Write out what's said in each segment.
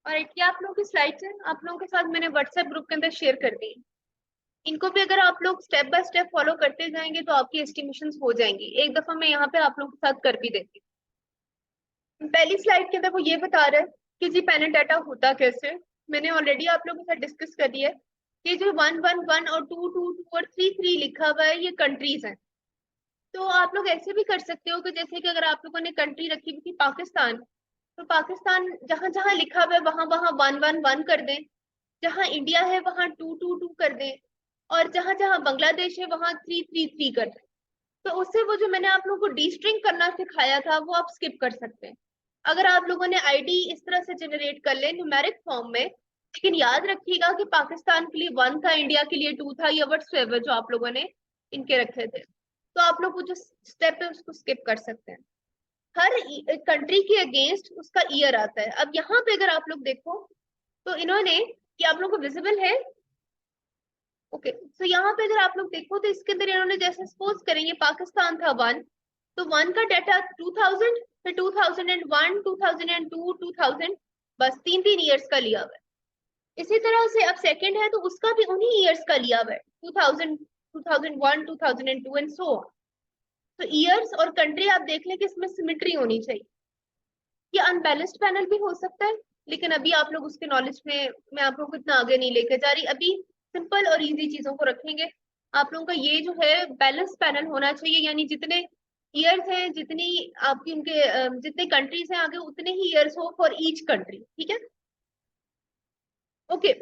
और ये आप लोगों की स्लाइड्स हैं, आप लोगों के साथ मैंने व्हाट्सएप ग्रुप के अंदर शेयर कर दी। इनको भी अगर आप लोग स्टेप बाय स्टेप फॉलो करते जाएंगे तो आपकी एस्टिमेशंस हो जाएंगी। एक दफा मैं यहाँ पे आप लोगों के साथ कर भी देती हूँ। पहली स्लाइड के अंदर वो ये बता रहा है कि जी पैनल डाटा होता कैसे। मैंने ऑलरेडी आप लोगों के साथ डिस्कस कर दिया है कि जो 111 और 222 और 33 लिखा हुआ है ये कंट्रीज हैं। तो आप लोग ऐसे भी कर सकते हो कि जैसे कि अगर आप लोगों ने कंट्री रखी हुई थी पाकिस्तान, तो पाकिस्तान जहां जहां लिखा हुआ है वहां वहां 111 कर दें, जहां इंडिया है वहां 222 कर दें, और जहां जहां बांग्लादेश है वहां 333 कर दें। तो उससे वो जो मैंने आप लोगों को डी स्ट्रिंग करना सिखाया था वो आप स्किप कर सकते हैं। अगर आप लोगों ने आईडी इस तरह से जनरेट कर ले न्यूमेरिक फॉर्म में, लेकिन याद रखिएगा कि पाकिस्तान के लिए 1 था, इंडिया के लिए 2 था, या व्हाट्सएवर जो आप लोगों ने इनके रखे थे, तो आप लोग वो जो स्टेप है उसको स्किप कर सकते हैं। हर कंट्री के अगेंस्ट उसका ईयर आता है। अब यहाँ पे अगर आप लोग देखो तो इन्होंने, ये आप लोग को विजिबल है? ओके, तो यहाँ पे अगर आप लोग देखो तो इसके अंदर इन्होंने जैसे सपोज करेंगे पाकिस्तान था 1, तो 1 का डाटा 2000, फिर 2001, 2002, 2000, बस 3 3 ईयर्स का लिया हुआ है। इसी तरह से अब सेकंड है तो उसका भी उन्हीं ईयर्स का लिया हुआ है, 2000, 2001, 2002 एंड सो ऑन। तो ईयर्स और कंट्री आप देख लें कि इसमें सिमेट्री होनी चाहिए। ये अनबैलेंस्ड पैनल भी हो सकता है, लेकिन अभी आप लोग उसके नॉलेज में मैं आप लोगों को इतना आगे नहीं लेकर जा रही। अभी सिंपल और इजी चीजों को रखेंगे। आप लोगों का ये जो है बैलेंस पैनल होना चाहिए, यानी जितने ईयर्स हैं, जितनी आपकी उनके जितने कंट्रीज हैं आगे उतने ही ईयर्स हो फॉर ईच कंट्री। ठीक है, ओके।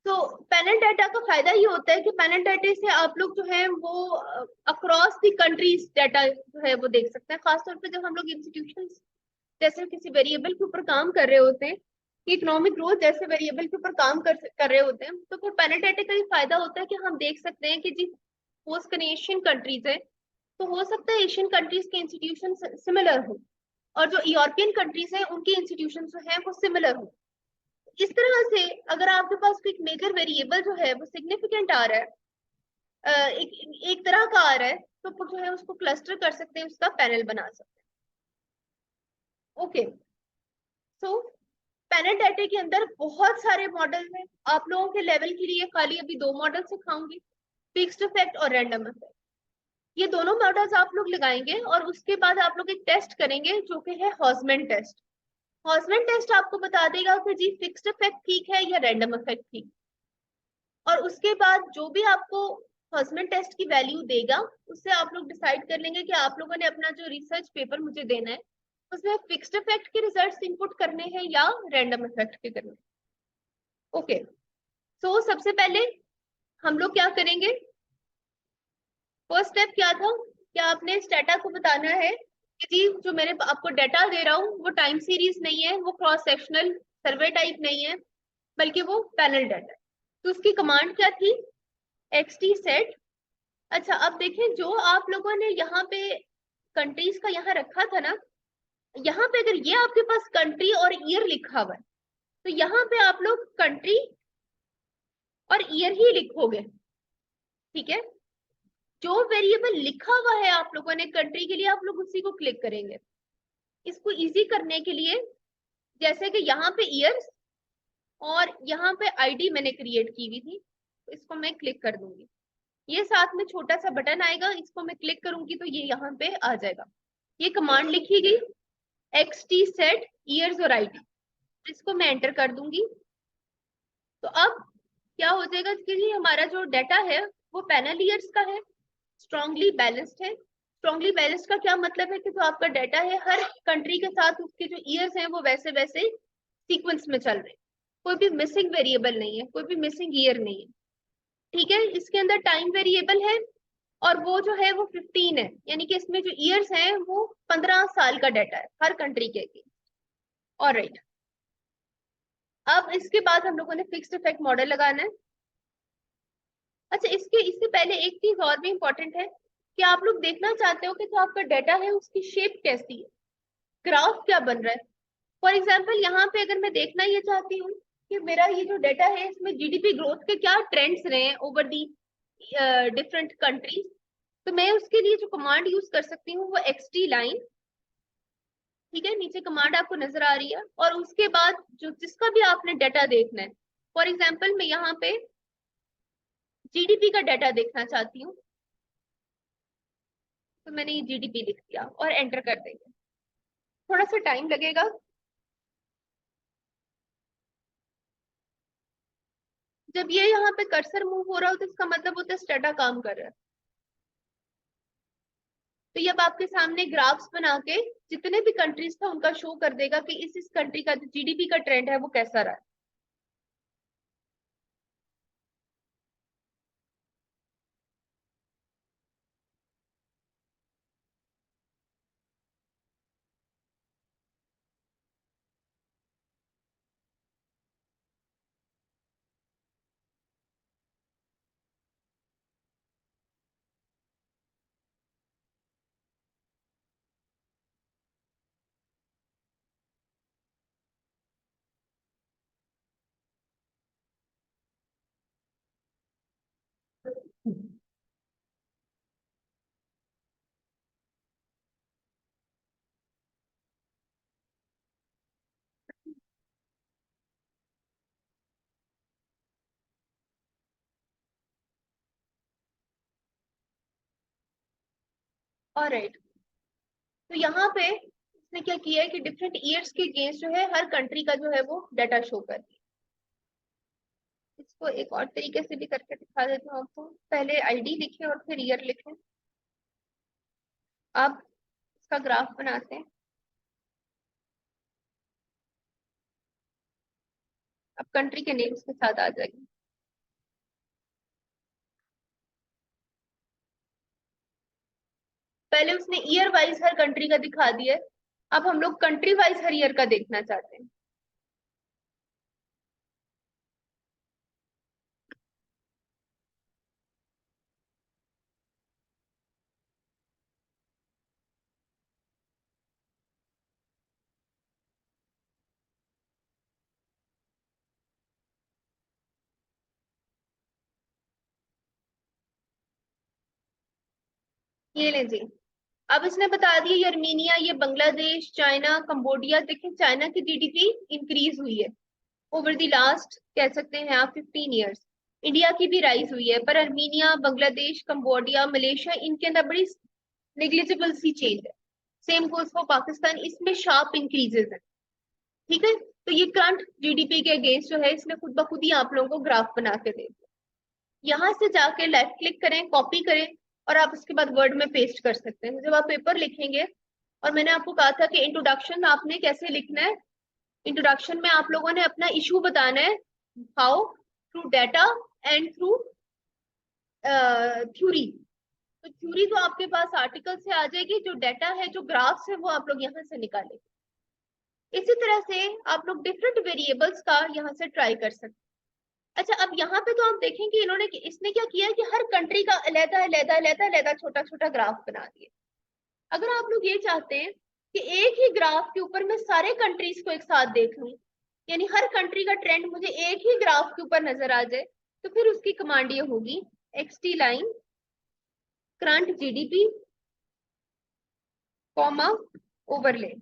तो पैनल डाटा का फायदा ये होता है कि पैनल डाटा से आप लोग जो है वो अक्रॉस द कंट्रीज डाटा जो है वो देख सकते हैं। खासतौर पर जब हम लोग इंस्टीट्यूशन जैसे किसी वेरिएबल के ऊपर काम कर रहे होते हैं, इकोनॉमिक ग्रोथ जैसे वेरिएबल के ऊपर काम कर रहे होते हैं, तो फिर पैनल डाटा का ये फायदा होता है कि हम देख सकते हैं कि जी पोस्ट एशियन कंट्रीज है, तो हो सकता है एशियन कंट्रीज के इंस्टीट्यूशन सिमिलर हो, और जो यूरोपियन कंट्रीज हैं उनके इंस्टीट्यूशन जो है वो सिमिलर हो। इस तरह से अगर आपके पास कोई मेजर वेरिएबल जो है वो सिग्निफिकेंट आ रहा है, एक तरह का आ रहा है, तो फिर जो है उसको क्लस्टर कर सकते हैं, उसका पैनल बना सकते हैं। ओके, सो पैनल डाटा के अंदर बहुत सारे मॉडल हैं। आप लोगों के लेवल के लिए खाली अभी 2 मॉडल सिखाऊंगी, फिक्स्ड इफेक्ट और रैंडम इफेक्ट। ये दोनों मॉडल्स आप लोग लगाएंगे और उसके बाद आप लोग एक टेस्ट करेंगे जो कि है हॉसमैन टेस्ट। हॉसमैन टेस्ट आपको बता देगा कि जी फिक्स्ड इफेक्ट ठीक है या रैंडम इफेक्ट ठीक। और उसके बाद जो भी आपको हॉसमैन टेस्ट की वैल्यू देगा, उससे आप लोग डिसाइड कर लेंगे कि आप लोगों ने अपना जो रिसर्च पेपर मुझे देना है उसमें फिक्स्ड इफेक्ट के रिजल्ट्स इनपुट करने हैं या रैंडम इफेक्ट के करने हैं। ओके, सो सबसे पहले हम लोग क्या करेंगे? फर्स्ट स्टेप क्या था कि आपने इस डाटा को बताना है कि जी जो मैंने आपको डाटा दे रहा हूँ वो टाइम सीरीज नहीं है, वो क्रॉस सेक्शनल सर्वे टाइप नहीं है, बल्कि वो पैनल डाटा है। तो उसकी कमांड क्या थी? xt set. अच्छा, अब देखें जो आप लोगों ने यहाँ पे कंट्रीज का यहाँ रखा था ना, यहाँ पे अगर ये आपके पास कंट्री और ईयर लिखा हुआ है तो यहाँ पे आप लोग कंट्री और ईयर ही लिखोगे। ठीक है, जो वेरिएबल लिखा हुआ है आप लोगों ने कंट्री के लिए आप लोग उसी को क्लिक करेंगे। इसको इजी करने के लिए जैसे कि यहाँ पे ईयर्स और यहाँ पे आईडी मैंने क्रिएट की हुई थी, तो इसको मैं क्लिक कर दूंगी। ये साथ में छोटा सा बटन आएगा, इसको मैं क्लिक करूंगी तो ये यहाँ पे आ जाएगा। ये कमांड लिखी गई xt सेट ईयर्स और आईडी, इसको मैं एंटर कर दूंगी। तो अब क्या हो जाएगा कि हमारा जो डाटा है वो पैनल ईयर्स का है, स्ट्रांगली बैलेंस्ड है। स्ट्रांगली बैलेंस्ड का क्या मतलब है कि जो आपका डाटा है हर कंट्री के साथ उसके जो ईयर्स हैं वो वैसे वैसे सीक्वेंस में चल रहे हैं, कोई भी मिसिंग वेरिएबल नहीं है, कोई भी मिसिंग ईयर नहीं है। ठीक है, इसके अंदर टाइम वेरिएबल है और वो जो है वो 15 है, यानी कि इसमें जो ईयर्स हैं वो 15 साल का डाटा है हर कंट्री के लिए। ऑलराइट, अब इसके बाद हम लोगों ने फिक्स्ड इफेक्ट मॉडल लगाना है। अच्छा, इससे पहले एक चीज और भी इंपॉर्टेंट है कि आप लोग देखना चाहते हो कि जो आपका डाटा है उसकी शेप कैसी है, ग्राफ क्या बन रहा है। फॉर एग्जाम्पल यहाँ पे अगर मैं देखना ये चाहती हूँ कि मेरा ये जो डाटा है इसमें जीडीपी ग्रोथ के क्या ट्रेंड्स रहे हैं ओवर दी डिफरेंट कंट्रीज, तो मैं उसके लिए जो कमांड यूज कर सकती हूँ वो एक्सटी लाइन। ठीक है, नीचे कमांड आपको नजर आ रही है, और उसके बाद जो जिसका भी आपने डाटा देखना है, फॉर एग्जाम्पल मैं यहाँ पे जीडीपी का डाटा देखना चाहती हूँ, तो मैंने ये जीडीपी लिख दिया और एंटर कर देंगे। थोड़ा सा टाइम लगेगा। जब ये यहाँ पे कर्सर मूव हो रहा हो तो इसका मतलब होता है स्टेटा काम कर रहा है। तो ये अब आपके सामने ग्राफ्स बना के जितने भी कंट्रीज था उनका शो कर देगा कि इस कंट्री का जो जीडीपी का ट्रेंड है वो कैसा रहा है। ऑलराइट, तो यहाँ पे इसने क्या किया है कि डिफरेंट ईयर्स के अगेंस्ट जो है हर कंट्री का जो है वो डाटा शो कर दिया। इसको एक और तरीके से भी करके दिखा देती हूँ आपको। पहले आईडी लिखें और फिर ईयर लिखें। अब इसका ग्राफ बनाते हैं। अब कंट्री के नेम्स के साथ आ जाएगी। पहले उसने ईयर वाइज हर कंट्री का दिखा दिया है, अब हम लोग कंट्री वाइज हर ईयर का देखना चाहते हैं। ये ले जी, अब इसने बता दिया ये अर्मीनिया, ये बांग्लादेश, चाइना, कंबोडिया। देखिए चाइना की जीडीपी इंक्रीज हुई है ओवर द लास्ट, कह सकते हैं आप 15 ईयर्स। इंडिया की भी राइज हुई है, पर अर्मीनिया, बांग्लादेश, कंबोडिया, मलेशिया, इनके अंदर बड़ी नेग्लिजिबल सी चेंज है। सेम गोज फॉर पाकिस्तान, इसमें शार्प इंक्रीजेस है। ठीक है, तो ये करंट जीडीपी के अगेंस्ट जो है इसने खुद ब खुद ही आप लोगों को ग्राफ बना के दे दिया। यहाँ से जाके लेफ्ट क्लिक करें, कॉपी करें, और आप उसके बाद वर्ड में पेस्ट कर सकते हैं। जब आप पेपर लिखेंगे, और मैंने आपको कहा था कि इंट्रोडक्शन आपने कैसे लिखना है, इंट्रोडक्शन में आप लोगों ने अपना इशू बताना है, how through data and through theory. तो थ्योरी तो आपके पास आर्टिकल से आ जाएगी, जो डाटा है जो ग्राफ्स है वो आप लोग यहाँ से निकालेंगे। इसी तरह से आप लोग डिफरेंट वेरिएबल्स का यहाँ से ट्राई कर सकते हैं। अच्छा, अब यहाँ पे तो आप देखेंगे इन्होंने इसने क्या किया है कि हर कंट्री का अलहदा अलहदा अलहदा अलहदा छोटा छोटा ग्राफ बना दिया। अगर आप लोग ये चाहते हैं कि एक ही ग्राफ के ऊपर मैं सारे कंट्रीज को एक साथ देख लूं, यानी हर कंट्री का ट्रेंड मुझे एक ही ग्राफ के ऊपर नजर आ जाए, तो फिर उसकी कमांड ये होगी xtline current GDP comma overlay.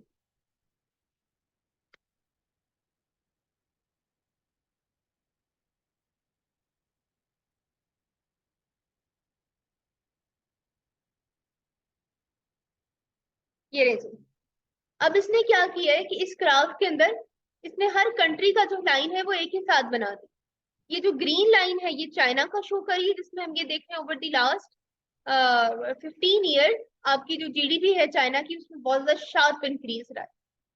ये रहे जी। अब इसने क्या किया है कि इस ग्राफ के अंदर इसने हर कंट्री का जो लाइन है वो एक ही साथ बना दी। ये जो ग्रीन लाइन है ये चाइना का शो करी है, जिसमें हम ये देख रहे हैं ओवर द लास्ट 15 ईयर आपकी जो जीडीपी है चाइना की उसमें बहुत ज्यादा शार्प इंक्रीज रहा है।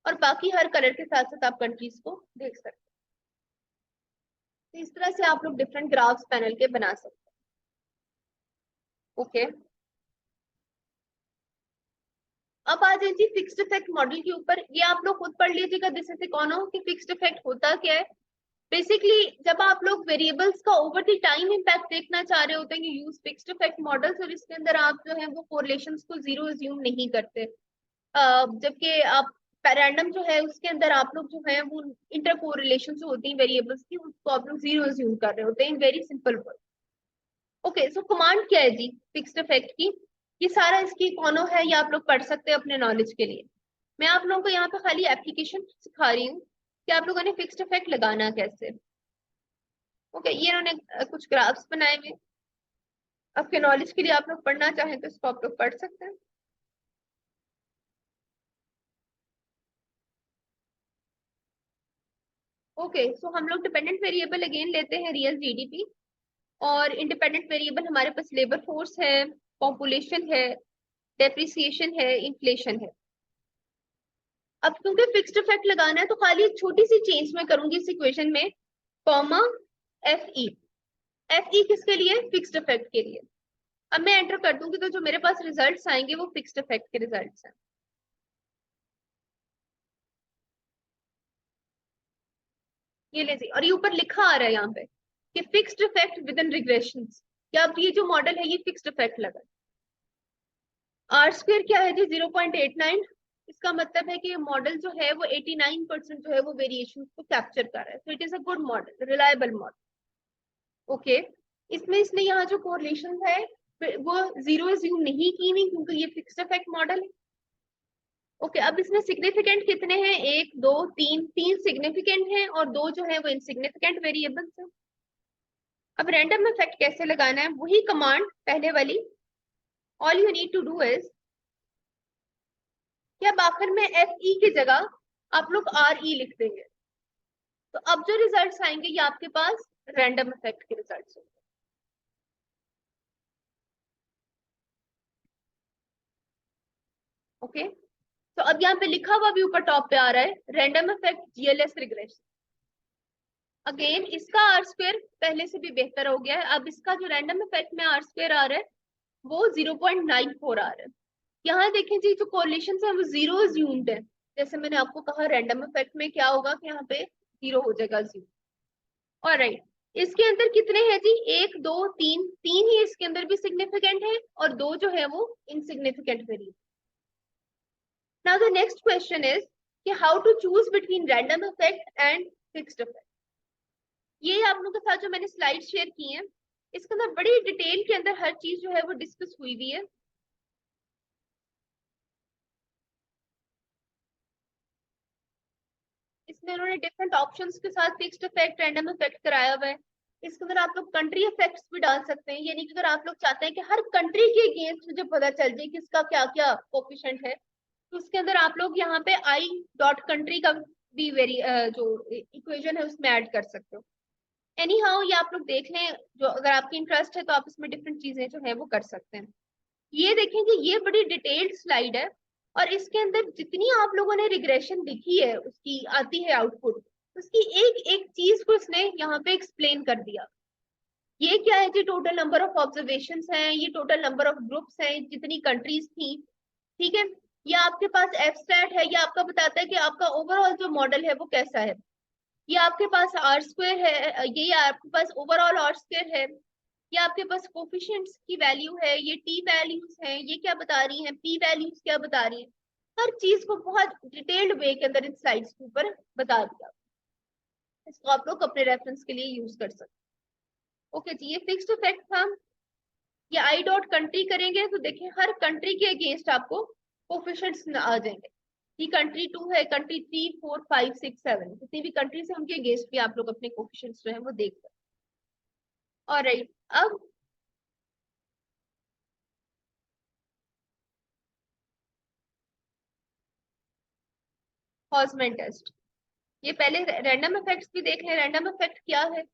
और बाकी हर कलर के साथ साथ आप कंट्रीज को देख सकते हैं। तो इस तरह से आप लोग डिफरेंट ग्राफ्स पैनल के बना सकते हैं। ओके। अब आ जाए जी फिक्स्ड इफेक्ट मॉडल के ऊपर। ये आप लोग खुद पढ़ लीजिएगा दिस इज इकोनो कि फिक्स्ड इफेक्ट होता क्या है। बेसिकली जब आप लोग वेरिएबल्स का ओवर द टाइम इम्पैक्ट देखना चाह रहे होते हैं, यूज फिक्स्ड इफेक्ट मॉडल्स, और इसके अंदर आप जो है वो कोरिलेशंस को जीरो अज्यूम नहीं करते। जबकि आप रैंडम जो है उसके अंदर आप लोग जो है वो इंटर कोरिलेशन जो होती है वेरिएबल्स की, उसको आप लोग जीरो अज्यूम कर रहे होते हैं। Very simple word. ओके, सो कमांड क्या है जी फिक्स्ड इफेक्ट की? ये सारा इसकी कौनो है, ये आप लोग पढ़ सकते हैं अपने नॉलेज के लिए। मैं आप लोगों को यहाँ पे खाली एप्लीकेशन सिखा रही हूँ कि आप लोगों ने फिक्स्ड इफेक्ट लगाना कैसे। ओके, ये इन्होंने कुछ ग्राफ्स बनाए हुए, आपके नॉलेज के लिए आप लोग पढ़ना चाहें तो इसको आप लोग पढ़ सकते हैं। ओके, सो हम लोग डिपेंडेंट वेरिएबल अगेन लेते हैं रियल जीडीपी, और इंडिपेंडेंट वेरिएबल हमारे पास लेबर फोर्स है, पॉपुलेशन है, डेप्रिसिएशन है, इन्फ्लेशन है। अब क्योंकि फिक्स्ड इफेक्ट लगाना है तो खाली एक छोटी सी चेंज मैं करूंगी इस इक्वेशन में, comma F E. F E किसके लिए? फिक्स्ड इफेक्ट के लिए। अब मैं एंटर कर दूंगी तो जो मेरे पास रिजल्ट्स आएंगे वो फिक्स्ड इफेक्ट के रिजल्ट्स हैं। ये ले जी, और ये ऊपर लिखा आ रहा है यहाँ पे कि fixed effect with in regressions. क्या अब ये जो मॉडल है ये फिक्स्ड इफेक्ट लगा। आर स्क्वायर क्या है जी? 0.89। इसका मतलब है कि ये मॉडल जो है वो 89% जो है वो वेरिएशन को कैप्चर कर रहा है। So it is a good model, reliable model. Okay, इसमें इसने यहाँ जो कोरिलेशन है वो जीरो अज्यूम नहीं की हुई क्योंकि ये फिक्स्ड इफेक्ट मॉडल है। ओके, अब इसमें सिग्निफिकेंट कितने हैं? एक, दो, तीन। तीन सिग्निफिकेंट हैं और दो जो है वो इनसिग्निफिकेंट वेरिएबल्स हैं। अब रैंडम इफेक्ट कैसे लगाना है? वही कमांड पहले वाली। All you need to do is कि अब आखिर में एफ ई की जगह आप लोग आर ई लिख देंगे। तो अब जो रिजल्ट्स आएंगे ये आपके पास रैंडम इफेक्ट के रिजल्ट्स होंगे। ओके, तो अब यहाँ पे लिखा हुआ भी ऊपर टॉप पे आ रहा है random effect GLS regression. Again इसका आर स्क्वायर पहले से भी बेहतर हो गया है। अब इसका जो रैंडम इफेक्ट में आर स्क्वायर आ रहा है वो 0.94 आ रहा है। यहाँ देखें जी जो कोरिलेशन है वो जीरो अज्यूम्ड है। जैसे मैंने आपको कहा रैंडम इफेक्ट में क्या होगा कि यहाँ पे जीरो हो जाएगा, जीरो। और राइट, इसके अंदर कितने हैं जी? एक, दो, तीन। तीन ही इसके अंदर भी सिग्निफिकेंट है और दो जो है वो insignificant variable. Now the next question is कि how to choose between random effect and fixed effect. ये आप लोगों के साथ जो मैंने स्लाइड शेयर की है इसके अंदर बड़ी डिटेल के अंदर हर चीज जो है वो डिस्कस हुई हुई है। इसमें उन्होंने डिफरेंट ऑप्शंस के साथ फिक्स्ड इफेक्ट, रैंडम इफेक्ट कराया हुआ है। इसके अंदर आप लोग कंट्री इफेक्ट्स भी डाल सकते हैं, यानी कि अगर आप लोग चाहते हैं कि हर कंट्री के अगेंस्ट मुझे पता चल जाए कि इसका क्या क्या कोफिशिएंट है, तो उसके अंदर आप लोग यहाँ पे आई डॉट कंट्री का भी वेरी जो इक्वेशन है उसमें ऐड कर सकते हो। एनी हाउ ये आप लोग देख लें, जो अगर आपकी इंटरेस्ट है तो आप इसमें डिफरेंट चीजें जो है वो कर सकते हैं। ये देखें कि ये बड़ी डिटेल्ड स्लाइड है और इसके अंदर जितनी आप लोगों ने रिग्रेशन देखी है उसकी आती है आउटपुट, उसकी एक एक चीज को इसने यहाँ पे एक्सप्लेन कर दिया। ये क्या है जी? टोटल नंबर ऑफ ऑब्जर्वेशन हैं, ये टोटल नंबर ऑफ ग्रुप्स हैं, जितनी कंट्रीज थी। ठीक है, ये आपके पास एब्स्ट्रैक्ट है, ये आपका बताता है कि आपका ओवरऑल जो मॉडल है वो कैसा है। ये आपके पास आर स्क्वायर है, ये आपके पास ओवरऑल आर स्क्वायर है। ये आपके पास कोफिशिएंट्स की वैल्यू है, ये टी वैल्यूज हैं, ये क्या बता रही हैं, पी वैल्यूज क्या बता रही हैं। हर चीज को बहुत डिटेल्ड वे के अंदर इन स्लाइड्स के ऊपर बता दिया। इसको आप लोग अपने रेफरेंस के लिए यूज कर सकते हैं। ओके जी, ये फिक्स्ड इफेक्ट था। ये आई डॉट कंट्री करेंगे तो देखिए हर कंट्री के अगेंस्ट आपको कोफिशिएंट्स आ जाएंगे। ये कंट्री 2 है, कंट्री 3, 4, 5, 6, 7, जितनी भी कंट्रीज है उनके अगेंस्ट भी आप लोग अपने कोफिशिएंट्स जो है वो देख सकते हैं। ऑलराइट, अब हॉल्ट्जमैन टेस्ट। ये पहले रैंडम इफेक्ट्स भी देख लें, रैंडम इफेक्ट क्या है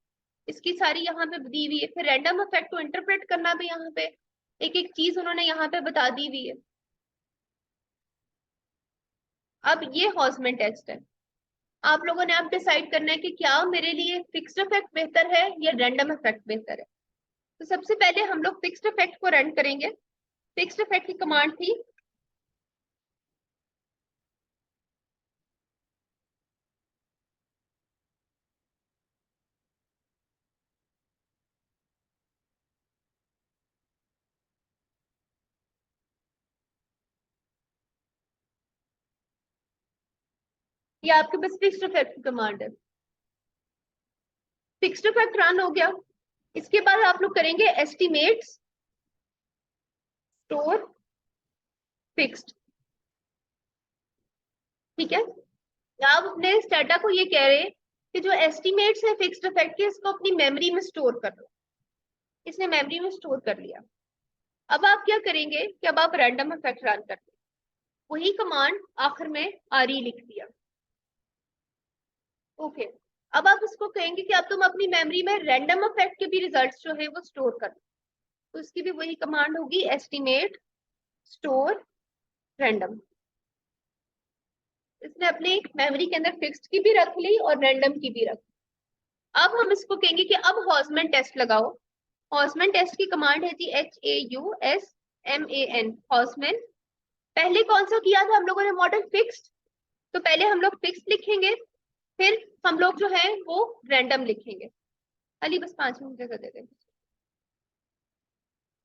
इसकी सारी यहाँ पे दी हुई है। फिर रैंडम इफेक्ट को इंटरप्रेट करना भी यहाँ पे एक एक चीज उन्होंने यहाँ पे बता दी हुई है। अब ये हॉल्ट्जमैन टेस्ट है। आप लोगों ने आप डिसाइड करना है कि क्या मेरे लिए फिक्स्ड इफेक्ट बेहतर है या रैंडम इफेक्ट बेहतर है। तो सबसे पहले हम लोग फिक्स्ड इफेक्ट को रन करेंगे। फिक्स्ड इफेक्ट की कमांड थी या आपके पास फिक्स्ड इफेक्ट की कमांड है? फिक्स्ड इफेक्ट रन हो गया। इसके बाद आप लोग करेंगे एस्टिमेट स्टोर फिक्स्ड। ठीक है, आप अपने स्टेटा को ये कह रहे हैं कि जो एस्टिमेट्स है फिक्स्ड इफेक्ट के, इसको अपनी मेमोरी में स्टोर कर लो। इसने मेमोरी में स्टोर कर लिया। अब आप क्या करेंगे कि अब आप रैंडम इफेक्ट रन करते हैं। वही कमांड आखिर में आर लिख दिया। ओके, अब आप इसको कहेंगे कि अब तुम अपनी मेमोरी में रैंडम इफेक्ट के भी रिजल्ट्स जो है वो स्टोर कर, तो इसकी भी वही कमांड होगी, एस्टिमेट स्टोर रैंडम। इसने अपनी मेमोरी के अंदर फिक्स्ड की भी रख ली और रैंडम की भी रख ली। अब हम इसको कहेंगे कि अब हॉसमैन टेस्ट लगाओ। हॉसमैन टेस्ट की कमांड है जी HAUSMAN, हॉसमैन। पहले कौन सा किया था हम लोगों ने मॉडल? फिक्स्ड। तो पहले हम लोग फिक्स्ड लिखेंगे, फिर हम लोग जो है वो रैंडम लिखेंगे। अली बस 5 मिनट जगह दे दें।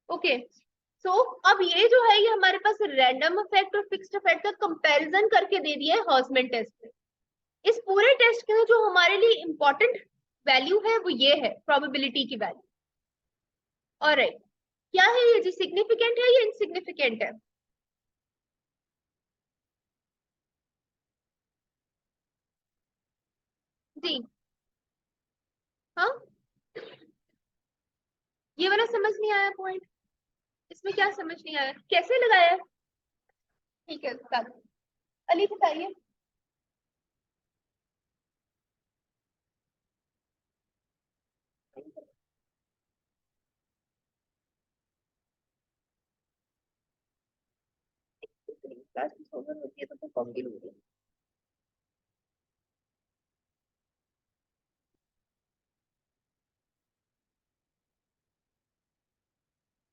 ओके, सो अब ये जो है ये हमारे पास रैंडम इफेक्ट और फिक्स्ड इफेक्ट का कंपैरिजन करके दे दिया है हॉसमैन टेस्ट में। इस पूरे टेस्ट के जो हमारे लिए इंपॉर्टेंट वैल्यू है वो ये है, प्रोबेबिलिटी की वैल्यू। ऑलराइट, क्या है ये जी? सिग्निफिकेंट है या इनसिग्निफिकेंट है? जी हाँ, ये वाला समझ नहीं आया पॉइंट? इसमें क्या समझ नहीं आया, कैसे लगाया है? ठीक है, बता दो। अली बताइए। क्लास ओवर होती है तो कम भी होती है।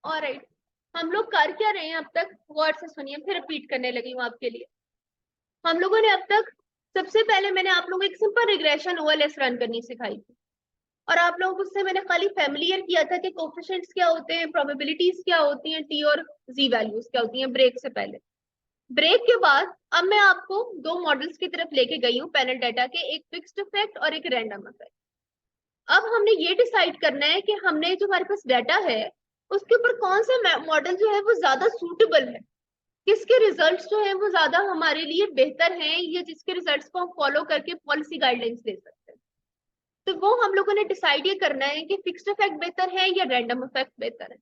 ऑलराइट, हम लोग कर क्या रहे हैं अब तक? गौर से सुनिए, फिर रिपीट करने लगी हूँ आपके लिए। हम लोगों ने अब तक, सबसे पहले मैंने आप लोगों को एक सिंपल रिग्रेशन ओएलएस रन करनी सिखाई थी, और आप लोगों को उससे मैंने खाली फेमिलियर किया था कि कोफिशिएंट्स क्या होते हैं, प्रोबेबिलिटीज क्या होती हैं, टी और जी वैल्यूज क्या होती हैं, ब्रेक से पहले। ब्रेक के बाद अब मैं आपको दो मॉडल्स की तरफ लेके गई हूँ पैनल डाटा के, एक फिक्स्ड इफेक्ट और एक रैंडम इफेक्ट। अब हमने ये डिसाइड करना है कि हमने जो हमारे पास डाटा है उसके ऊपर कौन सा मॉडल जो है वो ज्यादा सूटेबल है, किसके रिजल्ट्स जो है वो ज्यादा हमारे लिए बेहतर हैं, या जिसके रिजल्ट्स को हम फॉलो करके पॉलिसी गाइडलाइंस दे सकते हैं। तो वो हम लोगों ने डिसाइड ये करना है कि फिक्स्ड इफेक्ट बेहतर है या रैंडम इफेक्ट बेहतर है।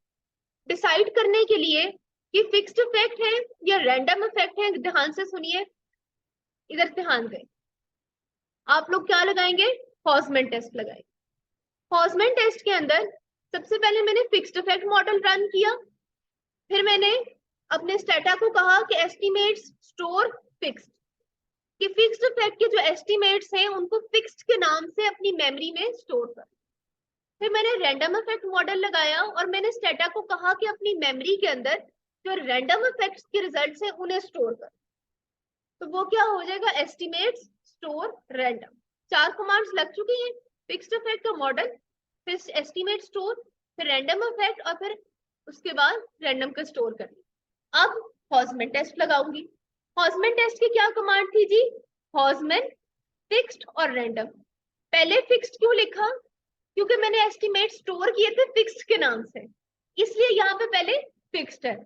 डिसाइड करने के लिए कि फिक्स्ड इफेक्ट है या रैंडम इफेक्ट है, ध्यान से सुनिए, इधर ध्यान दें। आप लोग क्या लगाएंगे? हॉसमैन टेस्ट लगाएंगे। हॉसमैन टेस्ट के अंदर सबसे पहले मैंने फिक्स्ड इफेक्ट मॉडल रन किया, फिर मैंने अपने स्टेटा को कहा कि एस्टिमेट्स स्टोर फिक्स्ड, कि फिक्स्ड इफेक्ट के जो एस्टिमेट्स हैं उनको फिक्स्ड के नाम से अपनी मेमोरी में स्टोर कर। फिर मैंने रैंडम इफेक्ट मॉडल लगाया और मैंने स्टेटा को कहा कि अपनी मेमोरी के अंदर जो रैंडम इफेक्ट्स के रिजल्ट्स हैं उन्हें स्टोर कर। तो वो क्या हो जाएगा? Estimates store random. चार कमांड्स लग चुकी हैं, फिक्स्ड इफेक्ट का मॉडल, फिर एस्टिमेट स्टोर, फिर रैंडम इफेक्ट, और फिर उसके बाद रैंडम का स्टोर कर लिया। अब हॉसमैन टेस्ट लगाऊंगी। हॉसमैन टेस्ट की क्या कमांड थी जी? हॉसमैन फिक्स्ड और रैंडम। पहले फिक्स्ड क्यों लिखा? क्योंकि मैंने एस्टिमेट स्टोर किए थे फिक्स्ड के नाम से, इसलिए यहाँ पे पहले फिक्स्ड है।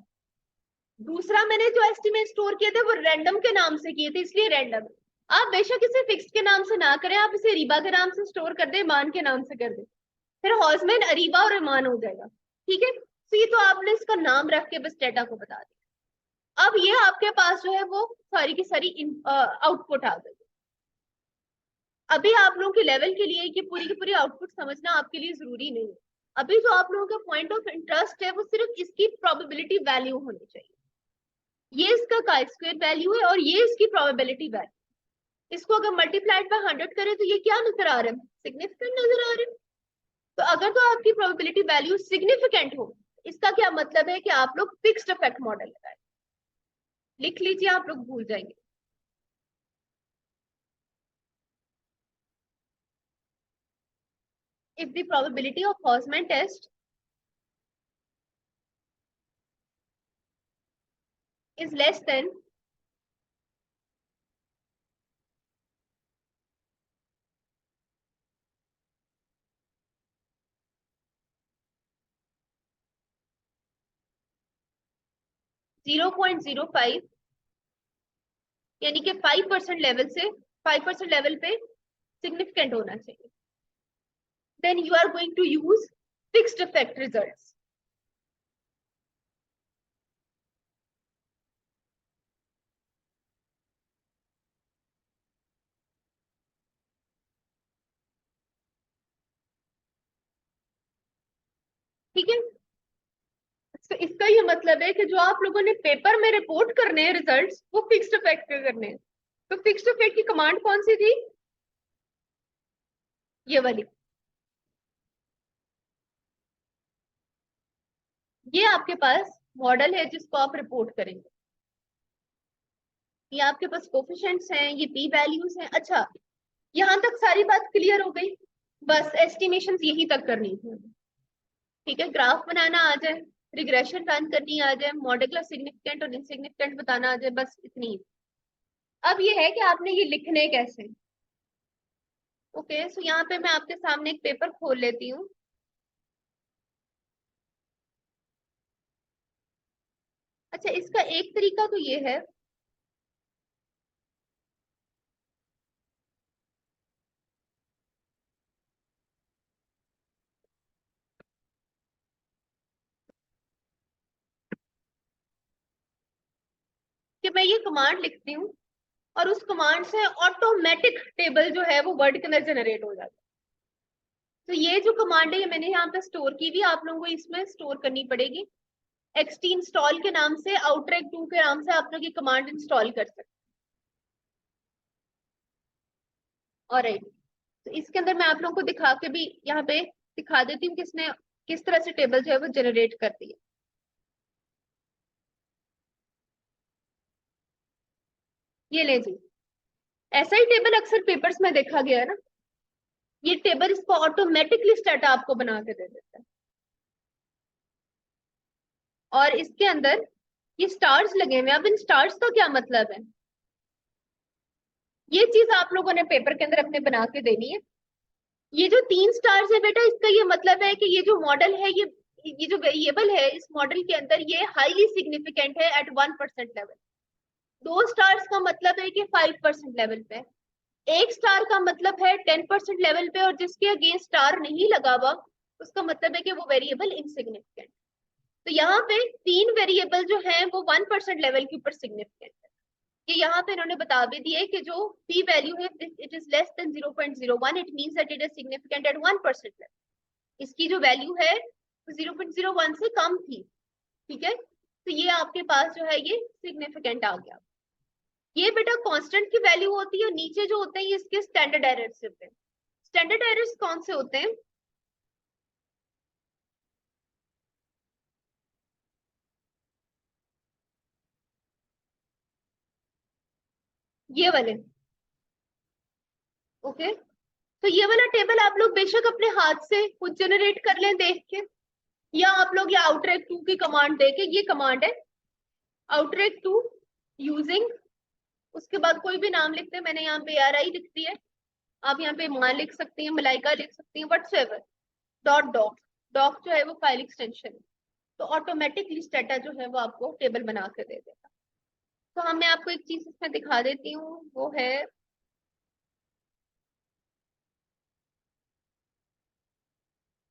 दूसरा मैंने जो एस्टिमेट स्टोर किए थे वो रैंडम के नाम से किए थे, इसलिए रैंडम। आप बेशक इसे फिक्स्ड के नाम से ना करें, आप इसे रीबा के नाम से स्टोर कर दे, ईमान के नाम से कर दे, फिर हॉसमैन अरीबा और ईमान हो जाएगा। ठीक है, तो ये तो आपने इसका नाम रख के बस डेटा को बता दिया। अब ये आपके पास जो है वो सारी की सारी आउटपुट आ गई। अभी आप लोगों के लेवल के लिए ये पूरी की पूरी आउटपुट समझना आपके लिए जरूरी नहीं है। अभी जो आप लोगों का पॉइंट ऑफ इंटरेस्ट है वो सिर्फ इसकी प्रोबेबिलिटी वैल्यू होनी चाहिए। ये इसका काई स्क्वायर वैल्यू है और ये इसकी प्रोबेबिलिटी वैल्यू। इसको अगर मल्टीप्लाइड बाय 100 करें तो ये क्या नजर आ रहा है? सिग्निफिकेंट नजर आ रहा है। तो अगर तो आपकी प्रोबेबिलिटी वैल्यू सिग्निफिकेंट हो, इसका क्या मतलब है कि आप लोग फिक्स्ड इफेक्ट मॉडल लगाए। लिख लीजिए, आप लोग भूल जाएंगे। If the probability of Hausman test is less than 0.05 यानी कि 5% लेवल से 5% लेवल पे सिग्निफिकेंट होना चाहिए। Then you are going to use fixed effect results. ठीक है, तो इसका ये मतलब है कि जो आप लोगों ने पेपर में रिपोर्ट करने हैं रिजल्ट्स, वो फिक्स्ड इफेक्ट के करने हैं। तो फिक्स्ड इफेक्ट की कमांड कौन सी थी? ये वाली। ये आपके पास मॉडल है जिसको आप रिपोर्ट करेंगे। ये आपके पास कोफिशिएंट्स हैं, ये पी वैल्यूज हैं। अच्छा, यहाँ तक सारी बात क्लियर हो गई। बस एस्टिमेशंस यहीं तक करनी थी। ठीक है, ग्राफ बनाना आ जाए, रिग्रेशन रन करनी आ जाए, मॉडल सिग्निफिकेंट और इनसिग्निफिकेंट बताना आ जाए, बस इतनी। अब ये है कि आपने ये लिखने कैसे। ओके, सो यहाँ पे मैं आपके सामने एक पेपर खोल लेती हूँ। अच्छा, इसका एक तरीका तो ये है कि मैं ये कमांड लिखती हूँ और उस कमांड से ऑटोमेटिक टेबल जो है वो वर्ड के अंदर जनरेट हो जाता है। तो ये जो कमांड है ये मैंने यहाँ पे स्टोर की भी, आप लोगों को इसमें स्टोर करनी पड़ेगी। एक्सटी इंस्टॉल के नाम से, आउटरैक 2 के नाम से आप लोग ये कमांड इंस्टॉल कर सकते हैं। ऑलराइट, तो इसके अंदर मैं आप लोगों को दिखा के भी यहाँ पे दिखा देती हूँ किसने किस तरह से टेबल जो है वो जनरेट करती है। ये ले जी, ऐसा ही टेबल अक्सर पेपर्स में देखा गया है ना। ये टेबल इसको ऑटोमेटिकली स्टार्ट आपको बना के दे देता है। और इसके अंदर ये स्टार्स लगे हुए हैं। अब इन स्टार्स का क्या मतलब है, ये चीज आप लोगों ने पेपर के अंदर अपने बना के देनी है। ये जो 3 स्टार्स है बेटा, इसका ये मतलब है कि ये जो मॉडल है, ये जो वेरिएबल है इस मॉडल के अंदर, ये हाईली सिग्निफिकेंट है एट 1% लेवल। 2 स्टार्स का मतलब है कि 5% लेवल पे। 1 स्टार का मतलब है 10% लेवल पे, और जिसके अगेंस्ट स्टार नहीं लगा हुआ उसका मतलब है कि वो वेरिएबल इनसिग्निफिकेंट। तो यहाँ पे 3 वेरिएबल जो है वो 1% लेवल के ऊपर सिग्निफिकेंट है। ये यहाँ पे इन्होंने बता भी दिया है कि जो p वैल्यू है it is less than 0.01, it means that it is significant at 1% level. इसकी जो वैल्यू है वो 0.01 से कम थी। ठीक है, तो ये आपके पास जो है ये सिग्निफिकेंट आ गया। ये बेटा कांस्टेंट की वैल्यू होती है, और नीचे जो होते हैं ये इसके स्टैंडर्ड एरर्स होते हैं। स्टैंडर्ड एरर्स कौन से होते हैं? ये वाले। ओके, तो ये वाला टेबल आप लोग बेशक अपने हाथ से खुद जनरेट कर लें देख के, या आप लोग ये आउटरैक 2 की कमांड देके, ये कमांड है आउटरैक 2 यूजिंग, उसके बाद कोई भी नाम लिखते हैं, मैंने यहाँ पे ARI लिख दी है। आप यहाँ पे मां लिख सकती हैं, मलाइका लिख सकती हैं, व्हाटसएवर। डॉट डॉक, डॉक जो है वो फाइल एक्सटेंशन है। तो ऑटोमेटिकली स्टेटा जो है वो आपको टेबल बना के दे देगा। तो हम मैं आपको एक चीज इसमें दिखा देती हूँ, वो है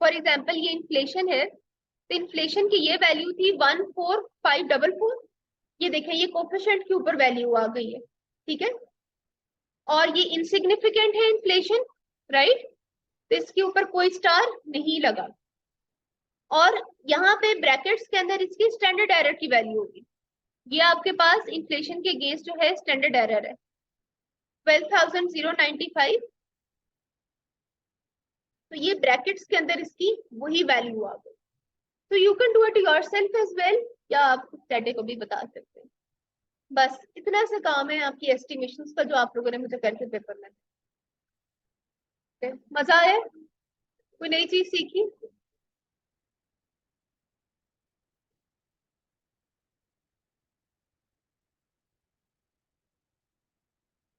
फॉर एग्जाम्पल ये इन्फ्लेशन है। तो इन्फ्लेशन की ये वैल्यू थी 14544। ये देखें, ये कोफिशिएंट के ऊपर वैल्यू आ गई है। ठीक है, और ये इनसिग्निफिकेंट है इन्फ्लेशन, राइट। तो इसके ऊपर कोई स्टार नहीं लगा। और यहाँ पे ब्रैकेट्स के अंदर इसकी स्टैंडर्ड एरर की वैल्यू होगी। ये आपके पास इन्फ्लेशन के अगेंस्ट जो है स्टैंडर्ड एरर है 12,095। तो ये ब्रैकेट्स के अंदर इसकी वही वैल्यू आ गई। तो you can do it yourself as well, या आप स्टैटे को भी बता सकते हैं। बस इतना सा काम है आपकी एस्टिमेशंस का, जो आप लोगों ने मुझे करके पेपर में। मजा आया? कोई नई चीज सीखी?